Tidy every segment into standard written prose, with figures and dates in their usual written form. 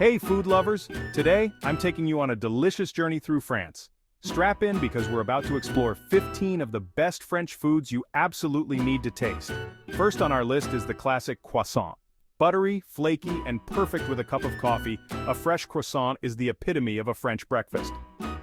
Hey food lovers, today I'm taking you on a delicious journey through France. Strap in because we're about to explore 15 of the best French foods you absolutely need to taste. First on our list is the classic croissant. Buttery, flaky, and perfect with a cup of coffee, a fresh croissant is the epitome of a French breakfast.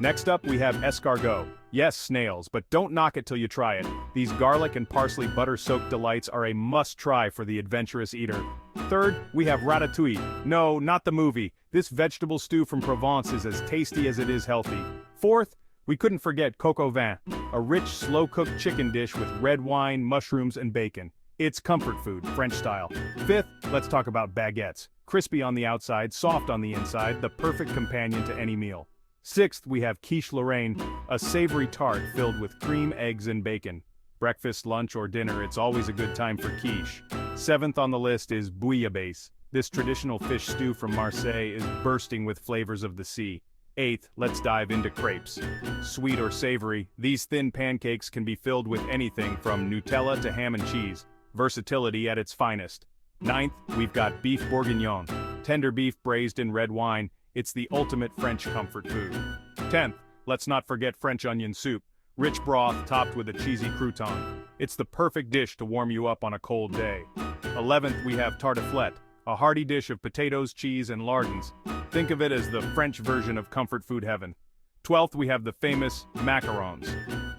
Next up we have escargot. Yes, snails, but don't knock it till you try it. These garlic and parsley butter-soaked delights are a must-try for the adventurous eater. Third, we have ratatouille. No, not the movie. This vegetable stew from Provence is as tasty as it is healthy. Fourth, we couldn't forget coq au vin, a rich, slow-cooked chicken dish with red wine, mushrooms, and bacon. It's comfort food, French style. Fifth, let's talk about baguettes. Crispy on the outside, soft on the inside, the perfect companion to any meal. Sixth, we have quiche Lorraine, a savory tart filled with cream, eggs, and bacon. Breakfast, lunch, or dinner, it's always a good time for quiche. Seventh on the list is bouillabaisse. This traditional fish stew from Marseille is bursting with flavors of the sea. Eighth, let's dive into crepes. Sweet or savory, these thin pancakes can be filled with anything from Nutella to ham and cheese. Versatility at its finest. Ninth, we've got beef bourguignon. Tender beef braised in red wine. It's the ultimate French comfort food. 10th, let's not forget French onion soup. Rich broth topped with a cheesy crouton. It's the perfect dish to warm you up on a cold day. 11th, we have tartiflette, a hearty dish of potatoes, cheese, and lardons. Think of it as the French version of comfort food heaven. 12th, we have the famous macarons.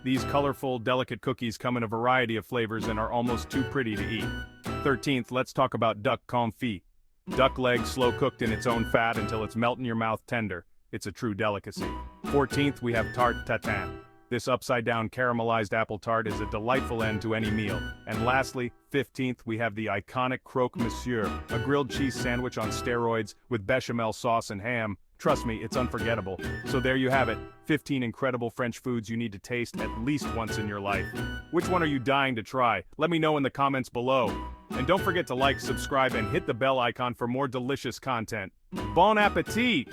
These colorful, delicate cookies come in a variety of flavors and are almost too pretty to eat. 13th, let's talk about duck confit. Duck leg slow cooked in its own fat until it's melt in your mouth tender. It's a true delicacy. 14th, we have tarte tatin. This upside-down caramelized apple tart is a delightful end to any meal. And lastly, 15th, we have the iconic croque monsieur, a grilled cheese sandwich on steroids with bechamel sauce and ham. Trust me, it's unforgettable. So there you have it, 15 incredible French foods you need to taste at least once in your life. Which one are you dying to try? Let me know in the comments below. And don't forget to like, subscribe, and hit the bell icon for more delicious content. Bon appétit!